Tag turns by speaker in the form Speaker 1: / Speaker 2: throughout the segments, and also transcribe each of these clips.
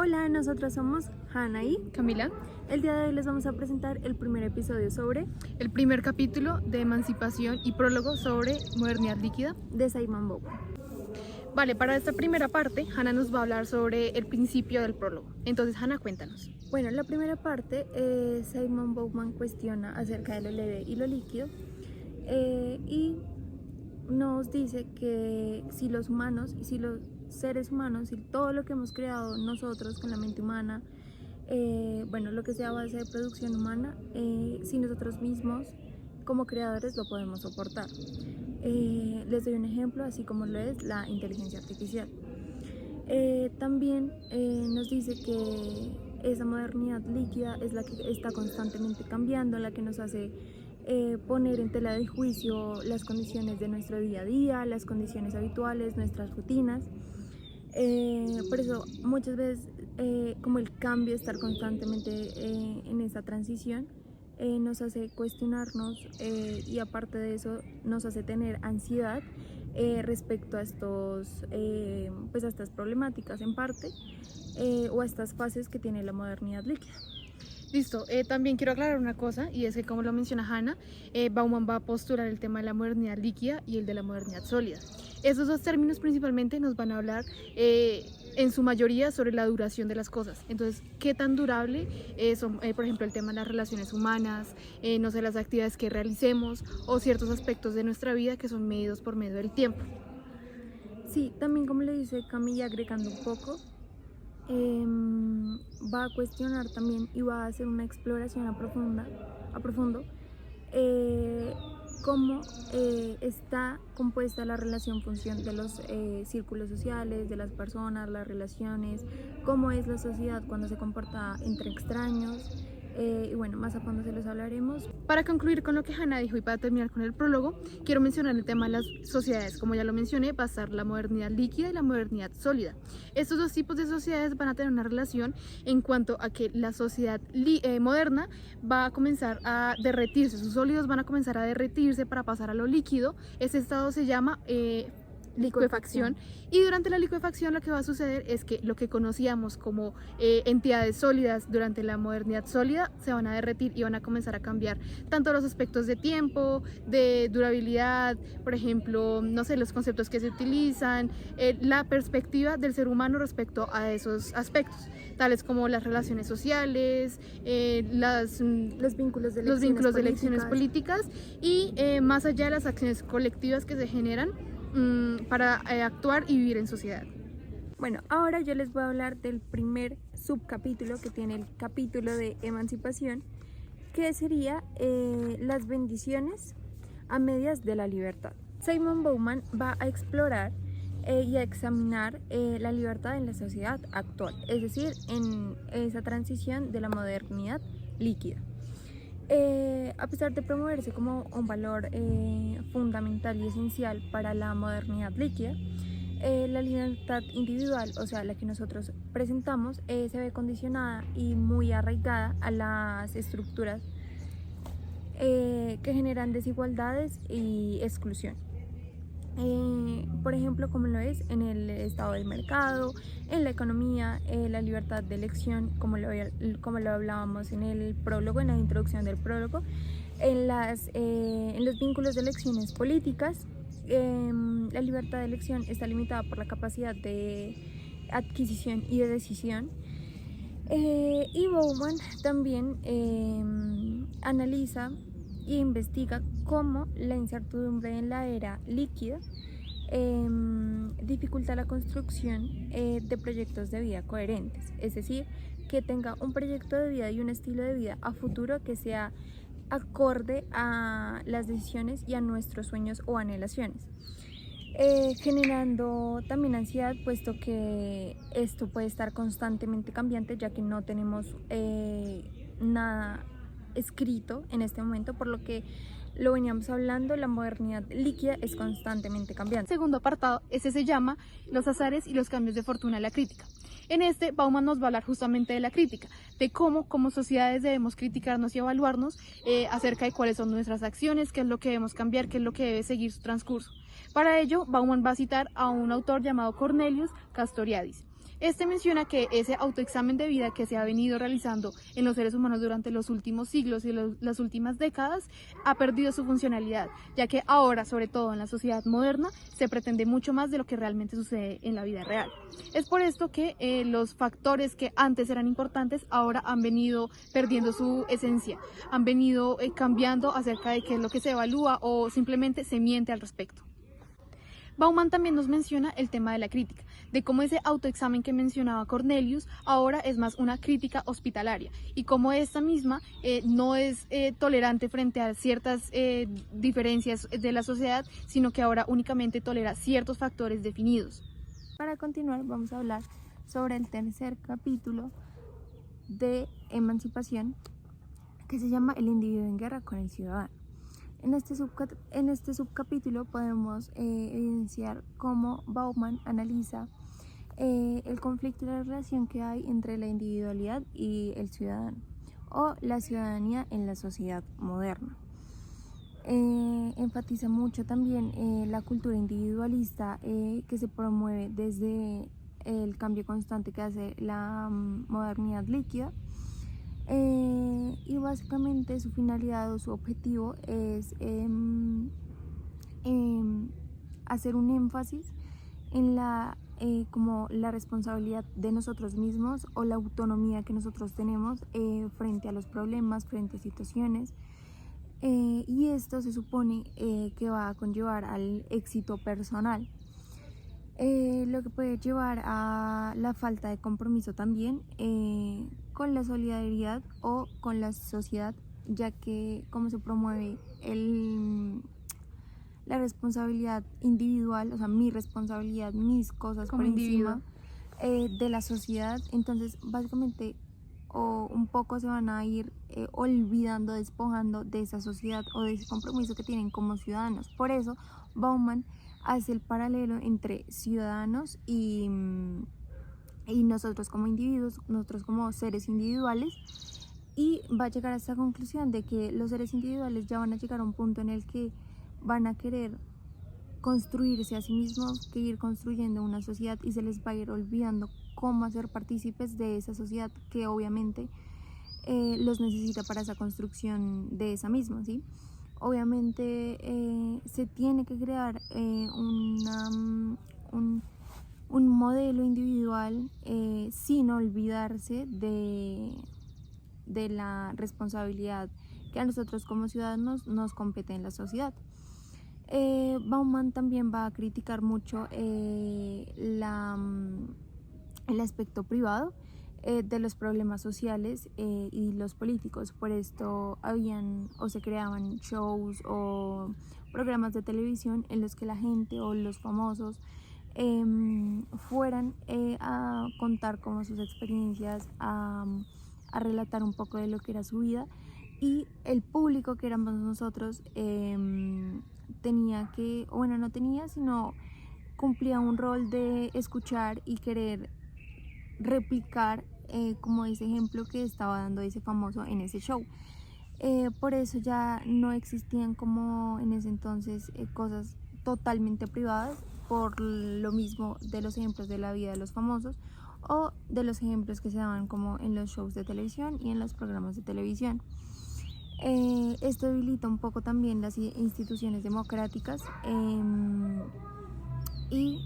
Speaker 1: Hola, nosotros somos Hannah y
Speaker 2: Camila,
Speaker 1: el día de hoy les vamos a presentar el primer episodio sobre
Speaker 2: el primer capítulo de Emancipación y prólogo sobre modernidad líquida.
Speaker 1: de Simon Bowman.
Speaker 2: Vale, para esta primera parte, Hannah nos va a hablar sobre el principio del prólogo. Entonces, Hannah, cuéntanos.
Speaker 1: Bueno, la primera parte, Simon Bowman cuestiona acerca de lo leve y lo líquido y nos dice que si los humanos y si los seres humanos y todo lo que hemos creado nosotros con la mente humana, bueno, lo que sea a base de producción humana, si nosotros mismos como creadores lo podemos soportar. Les doy un ejemplo, así como lo es la inteligencia artificial. También nos dice que esa modernidad líquida es la que está constantemente cambiando, la que nos hace poner en tela de juicio las condiciones de nuestro día a día, las condiciones habituales, nuestras rutinas. Por eso muchas veces como el cambio, estar constantemente en esa transición, nos hace cuestionarnos y aparte de eso nos hace tener ansiedad respecto a pues a estas problemáticas en parte o a estas fases que tiene la modernidad líquida.
Speaker 2: Listo, también quiero aclarar una cosa, y es que como lo menciona Hannah, Bauman va a postular el tema de la modernidad líquida y el de la modernidad sólida. Esos dos términos principalmente nos van a hablar en su mayoría sobre la duración de las cosas. Entonces, ¿qué tan durable son, por ejemplo, el tema de las relaciones humanas, no sé, las actividades que realicemos o ciertos aspectos de nuestra vida que son medidos por medio del tiempo?
Speaker 1: Sí, también como le dice Camilla, agregando un poco, va a cuestionar también y va a hacer una exploración a profundo cómo está compuesta la relación función de los círculos sociales, de las personas, las relaciones, cómo es la sociedad cuando se comporta entre extraños. Y bueno, más a fondo se los hablaremos.
Speaker 2: Para concluir con lo que Hannah dijo y para terminar con el prólogo, quiero mencionar el tema de las sociedades. Como ya lo mencioné, va a estar la modernidad líquida y la modernidad sólida. Estos dos tipos de sociedades van a tener una relación en cuanto a que la sociedad moderna va a comenzar a derretirse, sus sólidos van a comenzar a derretirse para pasar a lo líquido. Ese estado se llama licuefacción, y durante la licuefacción lo que va a suceder es que lo que conocíamos como entidades sólidas durante la modernidad sólida se van a derretir y van a comenzar a cambiar tanto los aspectos de tiempo, de durabilidad, por ejemplo, no sé, los conceptos que se utilizan, la perspectiva del ser humano respecto a esos aspectos, tales como las relaciones sociales,
Speaker 1: los vínculos de
Speaker 2: elecciones políticas y más allá de las acciones colectivas que se generan para actuar y vivir en sociedad.
Speaker 1: Bueno, ahora yo les voy a hablar del primer subcapítulo que tiene el capítulo de emancipación, que sería las bendiciones a medias de la libertad. Simon Bowman va a explorar y a examinar la libertad en la sociedad actual, es decir, en esa transición de la modernidad líquida. A pesar de promoverse como un valor fundamental y esencial para la modernidad líquida, la libertad individual, o sea, la que nosotros presentamos, se ve condicionada y muy arraigada a las estructuras que generan desigualdades y exclusión. Por ejemplo, como lo es en el estado del mercado, en la economía, la libertad de elección, como lo hablábamos en el prólogo, en la introducción del prólogo, en los vínculos de elecciones políticas. La libertad de elección está limitada por la capacidad de adquisición y de decisión. Y Bowman también analiza e investiga cómo la incertidumbre en la era líquida dificulta la construcción de proyectos de vida coherentes, es decir, que tenga un proyecto de vida y un estilo de vida a futuro que sea acorde a las decisiones y a nuestros sueños o anhelaciones, generando también ansiedad, puesto que esto puede estar constantemente cambiante, ya que no tenemos nada escrito en este momento, por lo que lo veníamos hablando, la modernidad líquida es constantemente cambiante.
Speaker 2: El segundo apartado, ese se llama los azares y los cambios de fortuna en la crítica. En este, Bauman nos va a hablar justamente de la crítica, de cómo como sociedades debemos criticarnos y evaluarnos acerca de cuáles son nuestras acciones, qué es lo que debemos cambiar, qué es lo que debe seguir su transcurso. Para ello, Bauman va a citar a un autor llamado Cornelius Castoriadis. Este menciona que ese autoexamen de vida que se ha venido realizando en los seres humanos durante los últimos siglos y las últimas décadas ha perdido su funcionalidad, ya que ahora, sobre todo en la sociedad moderna, se pretende mucho más de lo que realmente sucede en la vida real. Es por esto que los factores que antes eran importantes ahora han venido perdiendo su esencia, han venido cambiando acerca de qué es lo que se evalúa o simplemente se miente al respecto. Bauman también nos menciona el tema de la crítica, de cómo ese autoexamen que mencionaba Cornelius ahora es más una crítica hospitalaria y cómo esta misma no es tolerante frente a ciertas diferencias de la sociedad, sino que ahora únicamente tolera ciertos factores definidos.
Speaker 1: Para continuar, vamos a hablar sobre el tercer capítulo de Emancipación, que se llama El individuo en guerra con el ciudadano. En este subcapítulo podemos evidenciar cómo Bauman analiza el conflicto y la relación que hay entre la individualidad y el ciudadano, o la ciudadanía en la sociedad moderna. Enfatiza mucho también la cultura individualista que se promueve desde el cambio constante que hace la modernidad líquida. Y básicamente su finalidad o su objetivo es hacer un énfasis en como la responsabilidad de nosotros mismos o la autonomía que nosotros tenemos frente a los problemas, frente a situaciones, y esto se supone que va a conllevar al éxito personal. Lo que puede llevar a la falta de compromiso también con la solidaridad o con la sociedad, ya que como se promueve la responsabilidad individual, o sea, mi responsabilidad, mis cosas
Speaker 2: Como
Speaker 1: por
Speaker 2: individuo.
Speaker 1: encima de la sociedad, entonces básicamente o un poco se van a ir olvidando, despojando de esa sociedad o de ese compromiso que tienen como ciudadanos. Por eso Bauman hace el paralelo entre ciudadanos y nosotros como individuos, nosotros como seres individuales, y va a llegar a esta conclusión de que los seres individuales ya van a llegar a un punto en el que van a querer construirse a sí mismos, que ir construyendo una sociedad, y se les va a ir olvidando cómo hacer partícipes de esa sociedad que obviamente los necesita para esa construcción de esa misma, ¿sí? Obviamente se tiene que crear un modelo individual sin olvidarse de la responsabilidad que a nosotros como ciudadanos nos compete en la sociedad. Bauman también va a criticar mucho el aspecto privado de los problemas sociales y los políticos. Por esto habían o se creaban shows o programas de televisión en los que la gente o los famosos fueran a contar como sus experiencias, a relatar un poco de lo que era su vida, y el público que éramos nosotros tenía que, o bueno, no tenía, sino cumplía un rol de escuchar y querer replicar como ese ejemplo que estaba dando ese famoso en ese show. Por eso ya no existían como en ese entonces cosas totalmente privadas, por lo mismo de los ejemplos de la vida de los famosos o de los ejemplos que se daban como en los shows de televisión y en los programas de televisión. Esto debilita un poco también las instituciones democráticas y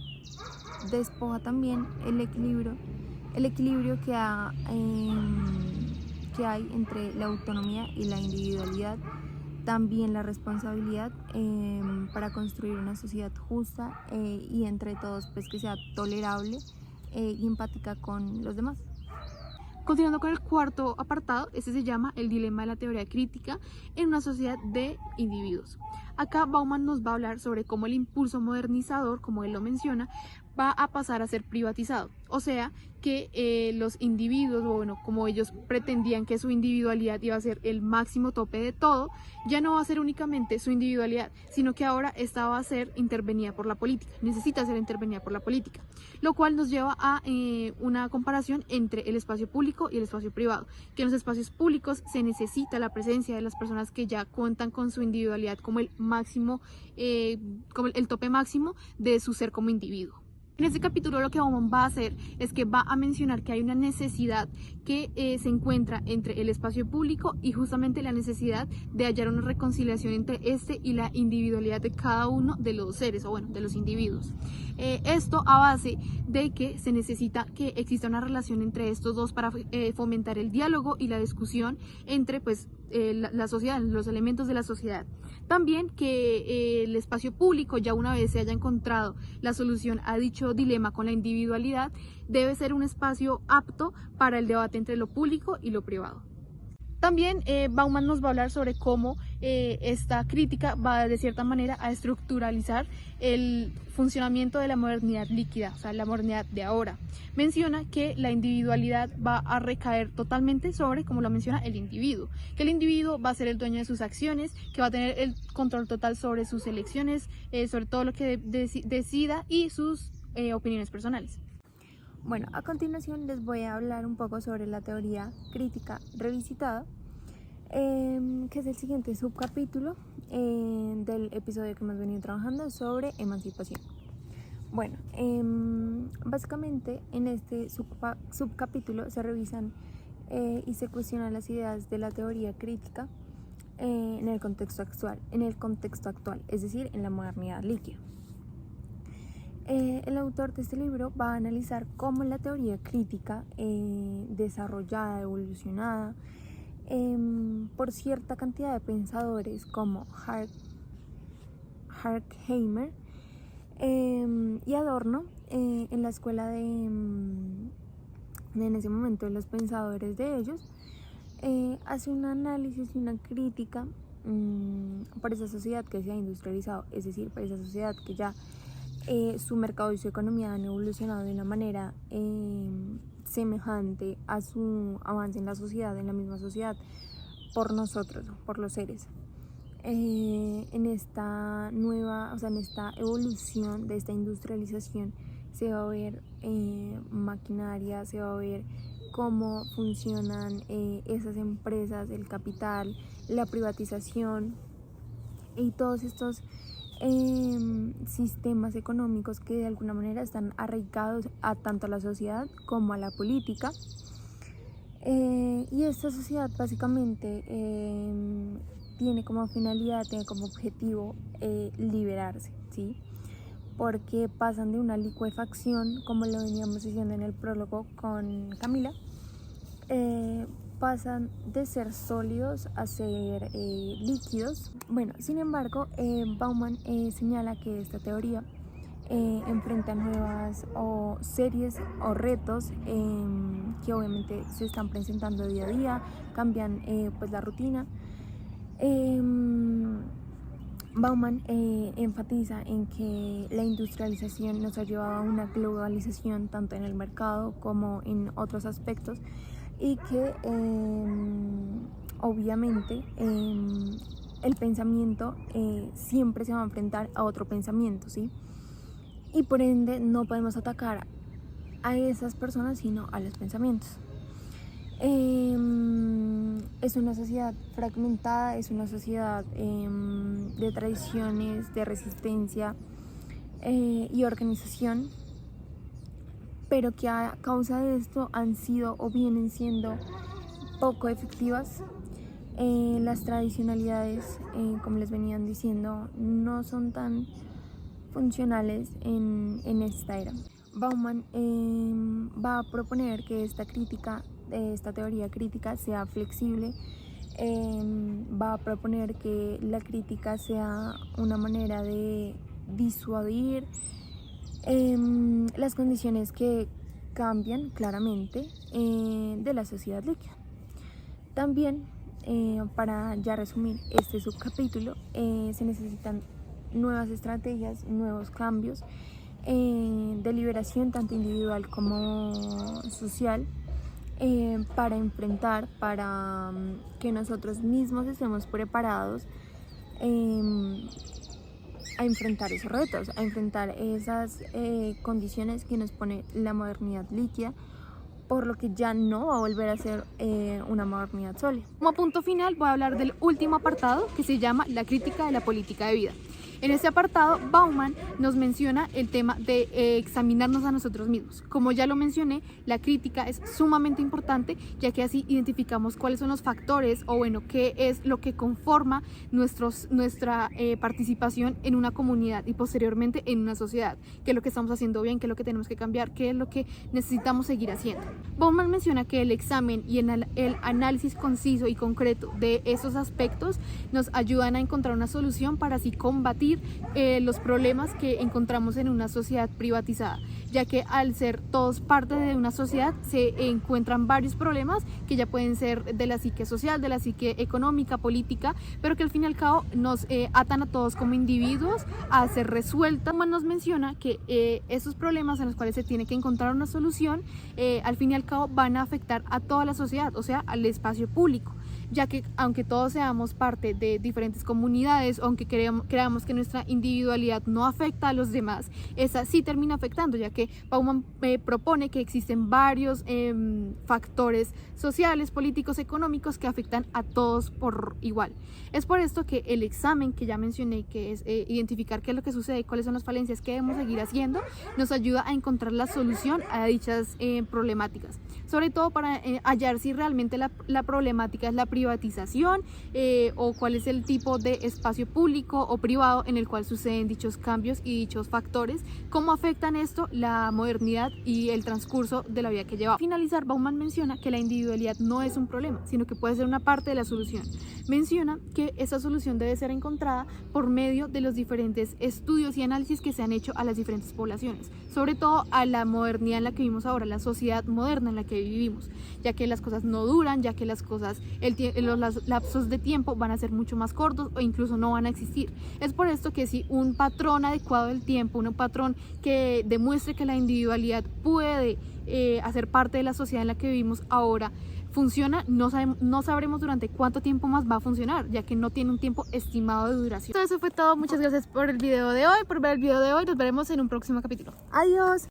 Speaker 1: despoja también el equilibrio que hay entre la autonomía y la individualidad, también la responsabilidad para construir una sociedad justa y entre todos pues que sea tolerable y empática con los demás.
Speaker 2: Continuando con el cuarto apartado, este se llama el dilema de la teoría crítica en una sociedad de individuos. Acá Bauman nos va a hablar sobre cómo el impulso modernizador, como él lo menciona, va a pasar a ser privatizado. O sea, que los individuos, bueno, como ellos pretendían que su individualidad iba a ser el máximo tope de todo, ya no va a ser únicamente su individualidad, sino que ahora esta va a ser intervenida por la política, necesita ser intervenida por la política, lo cual nos lleva a una comparación entre el espacio público y el espacio privado, que en los espacios públicos se necesita la presencia de las personas que ya cuentan con su individualidad como el máximo, como el tope máximo de su ser como individuo. En este capítulo lo que Bauman va a hacer es que va a mencionar que hay una necesidad que se encuentra entre el espacio público y justamente la necesidad de hallar una reconciliación entre este y la individualidad de cada uno de los seres, o bueno, de los individuos. Esto a base de que se necesita que exista una relación entre estos dos para fomentar el diálogo y la discusión entre pues la sociedad, los elementos de la sociedad. También que el espacio público, ya una vez se haya encontrado la solución a dicho dilema con la individualidad, debe ser un espacio apto para el debate entre lo público y lo privado. También Bauman nos va a hablar sobre cómo esta crítica va de cierta manera a estructuralizar el funcionamiento de la modernidad líquida, o sea, la modernidad de ahora. Menciona que la individualidad va a recaer totalmente sobre, como lo menciona, el individuo, que el individuo va a ser el dueño de sus acciones, que va a tener el control total sobre sus elecciones, sobre todo lo que decida y sus opiniones personales.
Speaker 1: Bueno, a continuación les voy a hablar un poco sobre la teoría crítica revisitada, que es el siguiente subcapítulo del episodio que hemos venido trabajando sobre emancipación. Bueno, básicamente en este subcapítulo se revisan y se cuestionan las ideas de la teoría crítica en el contexto actual, es decir, en la modernidad líquida. El autor de este libro va a analizar cómo la teoría crítica desarrollada, evolucionada por cierta cantidad de pensadores como Horkheimer y Adorno en la escuela en ese momento de los pensadores de ellos, hace un análisis y una crítica por esa sociedad que se ha industrializado, es decir, por esa sociedad que ya su mercado y su economía han evolucionado de una manera semejante a su avance en la sociedad, en la misma sociedad, por nosotros, por los seres. En esta evolución de esta industrialización se va a ver maquinaria, se va a ver cómo funcionan esas empresas, el capital, la privatización y todos estos sistemas económicos que de alguna manera están arraigados a tanto a la sociedad como a la política, y esta sociedad básicamente tiene como finalidad, tiene como objetivo liberarse, ¿sí? Porque pasan de una licuefacción, como lo veníamos diciendo en el prólogo con Camila, pasan de ser sólidos a ser líquidos. Bueno, sin embargo, Bauman señala que esta teoría enfrenta nuevas series o retos que obviamente se están presentando día a día, cambian pues la rutina. Bauman enfatiza en que la industrialización nos ha llevado a una globalización tanto en el mercado como en otros aspectos, y que obviamente el pensamiento siempre se va a enfrentar a otro pensamiento, ¿sí? Y por ende no podemos atacar a esas personas sino a los pensamientos. Es una sociedad fragmentada, es una sociedad de tradiciones, de resistencia y organización, pero que a causa de esto han sido o vienen siendo poco efectivas. Las tradicionalidades, como les venían diciendo, no son tan funcionales en esta era. Bauman va a proponer que esta teoría crítica sea flexible, va a proponer que la crítica sea una manera de disuadir las condiciones que cambian claramente de la sociedad líquida. También, para ya resumir este subcapítulo, se necesitan nuevas estrategias, nuevos cambios de liberación tanto individual como social, para enfrentar, para que nosotros mismos estemos preparados a enfrentar esos retos, a enfrentar esas condiciones que nos pone la modernidad líquida, por lo que ya no va a volver a ser una modernidad sólida.
Speaker 2: Como punto final voy a hablar del último apartado, que se llama la crítica de la política de vida. En este apartado, Bauman nos menciona el tema de examinarnos a nosotros mismos. Como ya lo mencioné, la crítica es sumamente importante, ya que así identificamos cuáles son los factores o bueno, qué es lo que conforma nuestra participación en una comunidad y posteriormente en una sociedad, qué es lo que estamos haciendo bien, qué es lo que tenemos que cambiar, qué es lo que necesitamos seguir haciendo. Bauman menciona que el examen y el análisis conciso y concreto de esos aspectos nos ayudan a encontrar una solución para así combatir los problemas que encontramos en una sociedad privatizada, ya que al ser todos parte de una sociedad se encuentran varios problemas que ya pueden ser de la psique social, de la psique económica, política, pero que al fin y al cabo nos atan a todos como individuos a ser resueltas. Nos menciona que esos problemas en los cuales se tiene que encontrar una solución al fin y al cabo van a afectar a toda la sociedad, o sea, al espacio público, ya que aunque todos seamos parte de diferentes comunidades, aunque creamos que nuestra individualidad no afecta a los demás, esa sí termina afectando, ya que Bauman propone que existen varios factores sociales, políticos, económicos que afectan a todos por igual. Es por esto que el examen que ya mencioné, que es identificar qué es lo que sucede, cuáles son las falencias que debemos seguir haciendo, nos ayuda a encontrar la solución a dichas problemáticas, sobre todo para hallar si realmente la problemática es la privatización o cuál es el tipo de espacio público o privado en el cual suceden dichos cambios y dichos factores, cómo afectan esto la modernidad y el transcurso de la vida que lleva. Al finalizar, Bauman menciona que la individualidad no es un problema, sino que puede ser una parte de la solución. Menciona que esa solución debe ser encontrada por medio de los diferentes estudios y análisis que se han hecho a las diferentes poblaciones, sobre todo a la modernidad en la que vivimos ahora, la sociedad moderna en la que vivimos, ya que las cosas no duran, ya que las cosas, los lapsos de tiempo van a ser mucho más cortos o incluso no van a existir. Es por esto que si un patrón adecuado del tiempo, un patrón que demuestre que la individualidad puede hacer parte de la sociedad en la que vivimos ahora, funciona, no sabremos durante cuánto tiempo más va a funcionar, ya que no tiene un tiempo estimado de duración. Eso fue todo, muchas gracias por el video de hoy, por ver el video de hoy, nos veremos en un próximo capítulo.
Speaker 1: Adiós.